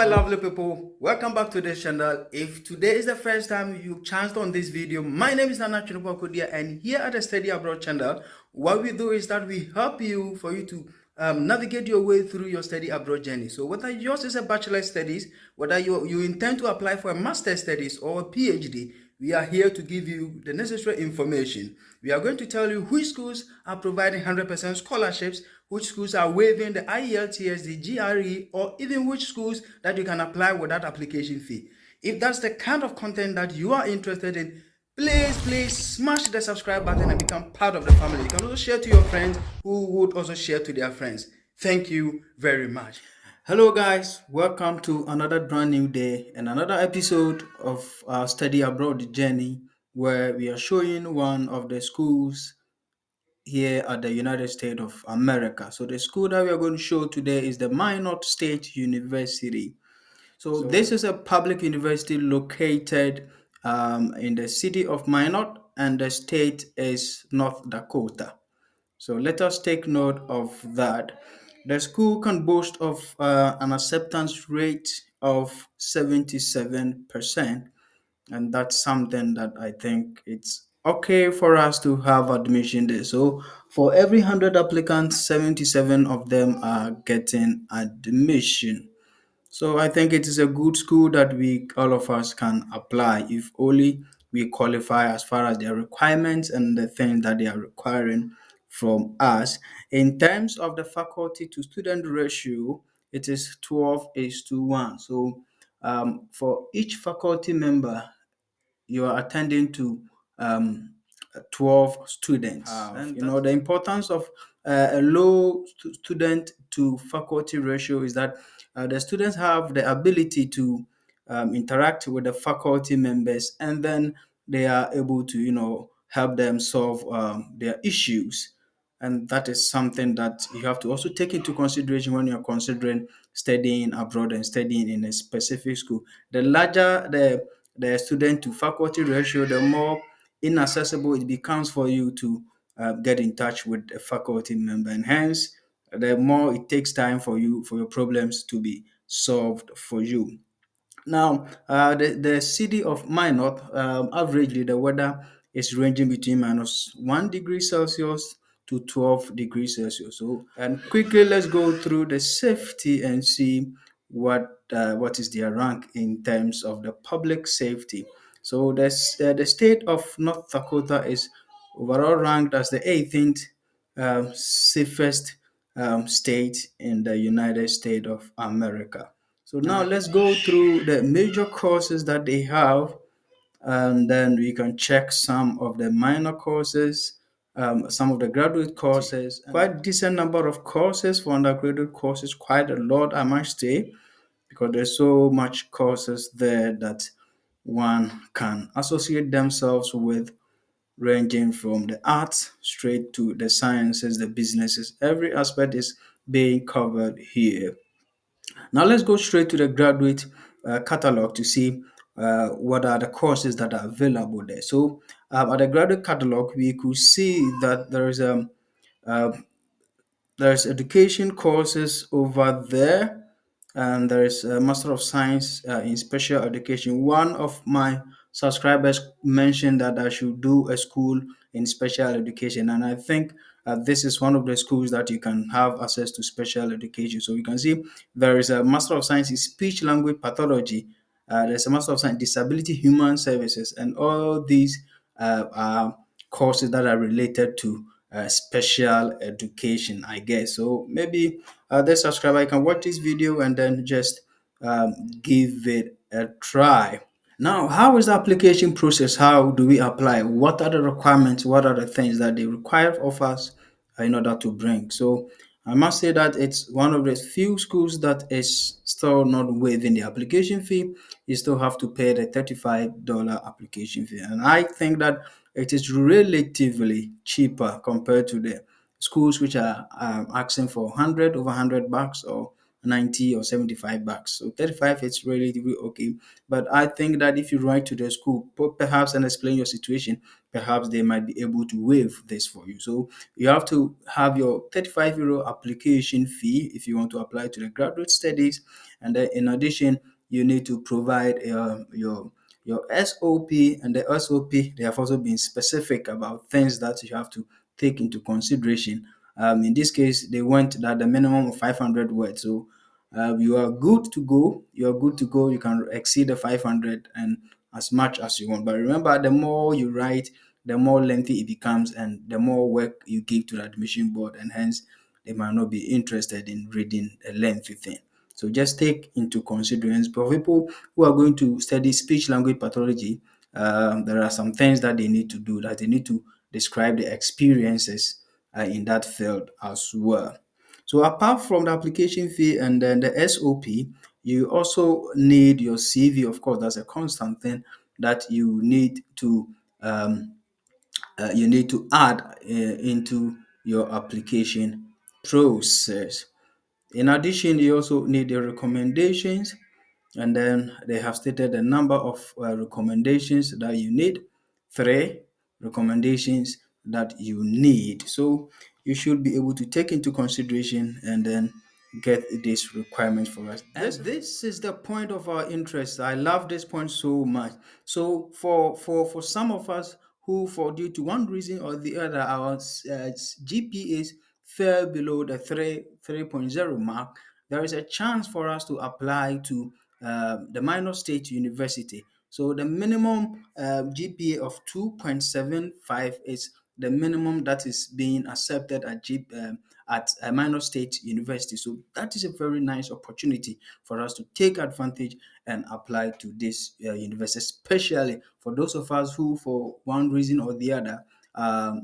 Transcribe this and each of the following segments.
my lovely people, welcome back to this channel. If today is the first time you chanced on this video, my name is Nana Chinupakudia, and here at the Study Abroad channel, what we do is that we help you for you to navigate your way through your study abroad journey. So whether yours is a bachelor studies, whether you intend to apply for a master studies or a PhD, we are here to give you the necessary information. We are going to tell you which schools are providing 100% scholarships, which schools are waiving the IELTS, the GRE, or even which schools that you can apply without application fee. If that's the kind of content that you are interested in, please smash the subscribe button and become part of the family. You can also share to your friends who would also share to their friends. Thank you very much. Hello guys, welcome to another brand new day and another episode of our study abroad journey, where we are showing one of the schools here at the United States of America. So the school that we are going to show today is the Minot State University. So this is a public university located in the city of Minot, and the state is North Dakota. So let us take note of that. The school can boast of an acceptance rate of 77%, and that's something that I think it's okay for us to have admission there. So for every 100 applicants, 77 of them are getting admission. So I think it is a good school that we all of us can apply if only we qualify as far as their requirements and the things that they are requiring from us. In terms of the faculty to student ratio, it is 12 is to 1. So for each faculty member, you are attending to um, 12 students. And the importance of a low student to faculty ratio is that the students have the ability to interact with the faculty members, and then they are able to, help them solve their issues. And that is something that you have to also take into consideration when you're considering studying abroad and studying in a specific school. The larger the student to faculty ratio, the more inaccessible it becomes for you to get in touch with a faculty member, and hence the more it takes time for your problems to be solved for you. Now, the city of Minot, averagely the weather is ranging between -1 degree Celsius to 12 degrees Celsius. So, and quickly let's go through the safety and see what is their rank in terms of the public safety. So, the state of North Dakota is overall ranked as the 18th safest state in the United States of America. So now let's go through the major courses that they have, and then we can check some of the minor courses, some of the graduate courses. Quite decent number of courses for undergraduate courses, quite a lot, I must say, because there's so much courses there that one can associate themselves with, ranging from the arts straight to the sciences, the businesses. Every aspect is being covered here. Now let's go straight to the graduate catalog to see what are the courses that are available there. So at the graduate catalog, we could see that uh, there's education courses over there, and there's a Master of Science in Special Education. One of my subscribers mentioned that I should do a school in special education, and I think this is one of the schools that you can have access to special education. So you can see there is a Master of Science in Speech Language Pathology. There's a Master of Science in Disability Human Services, and all these are courses that are related to special education, I guess. So maybe the subscriber, you can watch this video and then just give it a try. Now, how is the application process? How do we apply? What are the requirements? What are the things that they require of us in order to bring? So I must say that it's one of the few schools that is still not waiving the application fee. You still have to pay the $35 application fee. And I think that it is relatively cheaper compared to the schools which are asking for 100 over $100 or 90 or 75 bucks. So 35 is relatively okay. But I think that if you write to the school, perhaps, and explain your situation, perhaps they might be able to waive this for you. So you have to have your 35 euro application fee if you want to apply to the graduate studies. And then in addition, you need to provide your SOP, and the SOP, they have also been specific about things that you have to take into consideration. In this case, they went that the minimum of 500 words. So you are good to go. You are good to go. You can exceed the 500 and as much as you want. But remember, the more you write, the more lengthy it becomes, and the more work you give to the admission board, and hence they might not be interested in reading a lengthy thing. So just take into consideration for people who are going to study speech language pathology. There are some things that they need to do, that they need to describe the experiences in that field as well. So apart from the application fee and then the SOP, you also need your CV. Of course, that's a constant thing that you need to add into your application process. In addition, you also need the recommendations, and then they have stated the number of recommendations that you need. Three recommendations that you need. So you should be able to take into consideration and then get this requirement for us. And this is the point of our interest. I love this point so much. So for some of us who, for due to one reason or the other, our GPAs fell below the 3.0 mark, there is a chance for us to apply to the minor state university. So the minimum GPA of 2.75 is the minimum that is being accepted at a minor state university. So that is a very nice opportunity for us to take advantage and apply to this university, especially for those of us who, for one reason or the other, our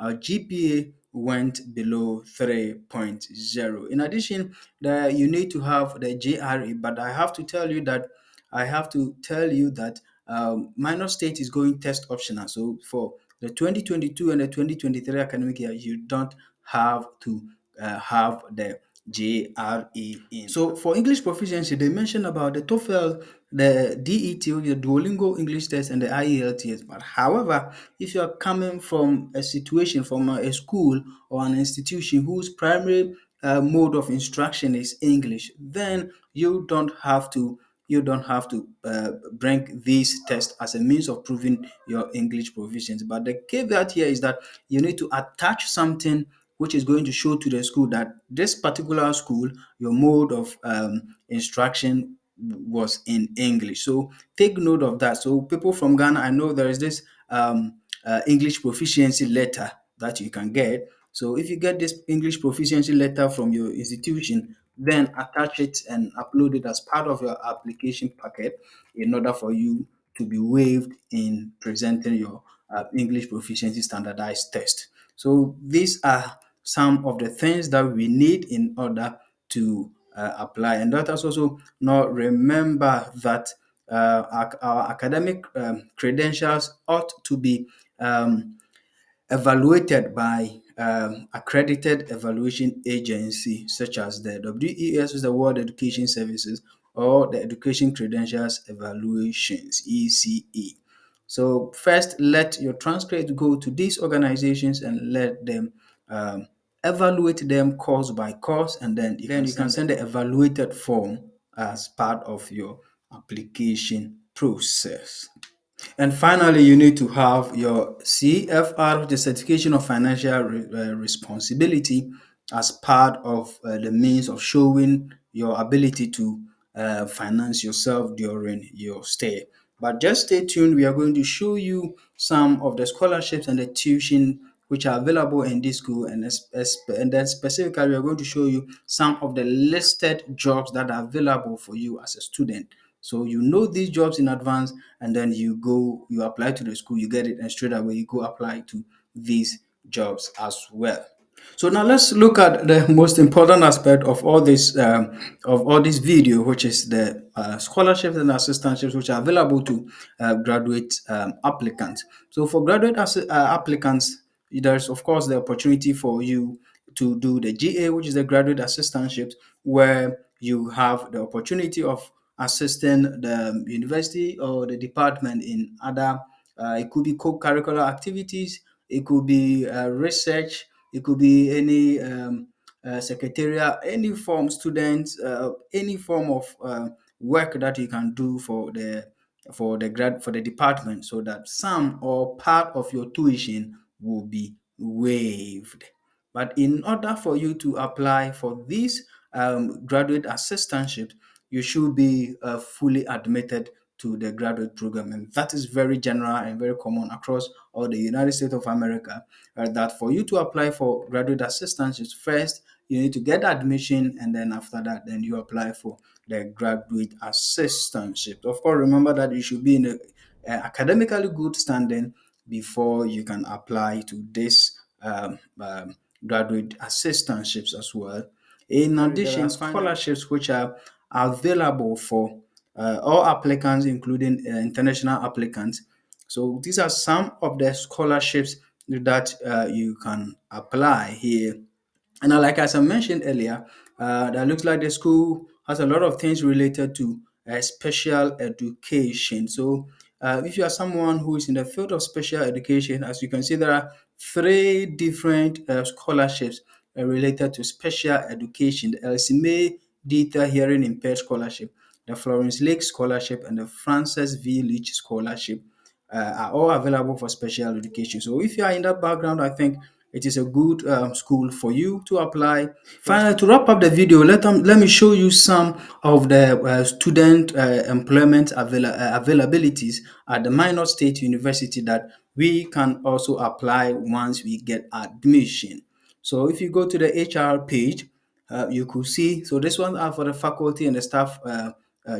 GPA went below 3.0. In addition, you need to have the GRE, but I have to tell you that minor state is going test optional. So for the 2022 and the 2023 academic year, you don't have to have the GRE in. So for English proficiency, they mentioned about the TOEFL, the DET, the Duolingo English test, and the IELTS. But however, if you are coming from a situation, from a school or an institution whose primary mode of instruction is English, then you don't have to bring these tests as a means of proving your English proficiency. But the caveat here is that you need to attach something which is going to show to the school that this particular school, your mode of instruction was in English. So take note of that. So people from Ghana, I know there is this English proficiency letter that you can get. So if you get this English proficiency letter from your institution, then attach it and upload it as part of your application packet in order for you to be waived in presenting your English proficiency standardized test. So these are some of the things that we need in order to apply. And let us also not remember that our academic credentials ought to be evaluated by accredited evaluation agency such as the WES, the World Education Services, or the Education Credentials Evaluations (ECE). So first, let your transcript go to these organizations and let them evaluate them course by course, and then you can send the evaluated form as part of your application process. And finally, you need to have your CFR, the Certification of Financial Responsibility, as part of the means of showing your ability to finance yourself during your stay. But just stay tuned. We are going to show you some of the scholarships and the tuition which are available in this school, and then specifically we are going to show you some of the listed jobs that are available for you as a student. So you know these jobs in advance, and then you apply to the school, you get it, and straight away you go apply to these jobs as well. So now let's look at the most important aspect of all this video, which is the scholarships and assistantships which are available to graduate applicants. So for graduate applicants, there's of course the opportunity for you to do the GA, which is the graduate assistantship, where you have the opportunity of assisting the university or the department in other, it could be co-curricular activities, it could be research, it could be any secretarial, any form, students, any form of work that you can do for the department, so that some or part of your tuition will be waived. But in order for you to apply for this graduate assistantship, you should be fully admitted to the graduate program, and that is very general and very common across all the United States of America. That for you to apply for graduate assistantships, first you need to get admission, and then after that, then you apply for the graduate assistantship. Of course, remember that you should be in a academically good standing before you can apply to this graduate assistantships as well. In addition, scholarships which are available for all applicants, including international applicants. So these are some of the scholarships that you can apply here. And like as I mentioned earlier, that looks like the school has a lot of things related to special education. So if you are someone who is in the field of special education, as you can see, there are three different scholarships related to special education: the Elsime Dieter Hearing Impaired Scholarship, the Florence Lake Scholarship, and the Frances V. Leach Scholarship are all available for special education. So if you are in that background, I think it is a good school for you to apply. Finally, to wrap up the video, let me show you some of the student employment availabilities at the minor state university that we can also apply once we get admission. So if you go to the HR page, you could see, so this one are for the faculty and the staff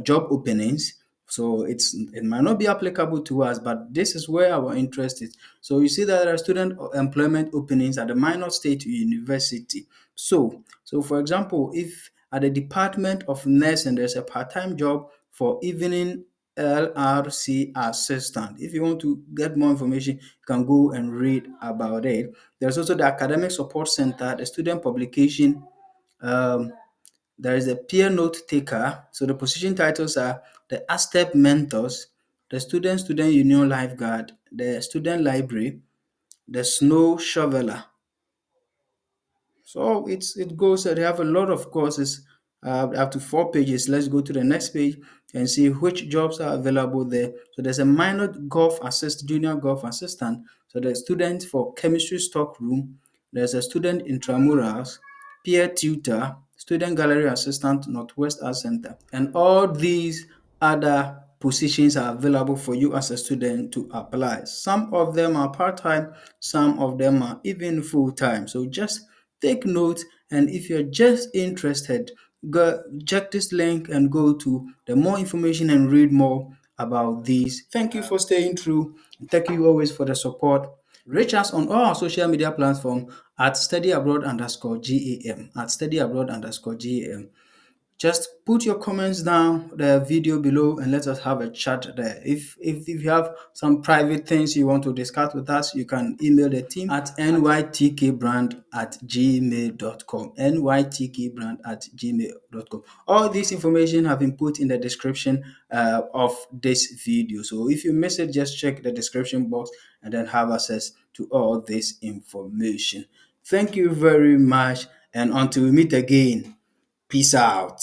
job openings. So it might not be applicable to us, but this is where our interest is. So you see that there are student employment openings at the minor state university. So for example, if at the Department of Nursing there's a part-time job for evening LRC assistant. If you want to get more information, you can go and read about it. There's also the Academic Support Center, the Student Publication. Um, there is a peer note taker. So the position titles are the ASTEP mentors, the student union lifeguard, the student library, the snow shoveler. So it goes. They have a lot of courses, up to 4 pages. Let's go to the next page and see which jobs are available there. So there's a minor junior golf assistant. So the student for chemistry stock room. There's a student intramurals, peer tutor, student gallery assistant, Northwest Art Center, and all these other positions are available for you as a student to apply. Some of them are part-time, some of them are even full-time. So just take note, and if you're just interested, go check this link and go to the more information and read more about these. Thank you for staying through. Thank you always for the support. Reach us on all our social media platforms at studyabroad_GAM. At studyabroad_GAM. Just put your comments down the video below and let us have a chat there. If you have some private things you want to discuss with us, you can email the team at nytkbrand@gmail.com. nytkbrand@gmail.com. All this information have been put in the description of this video. So if you miss it, just check the description box and then have access to all this information. Thank you very much, and until we meet again. Peace out.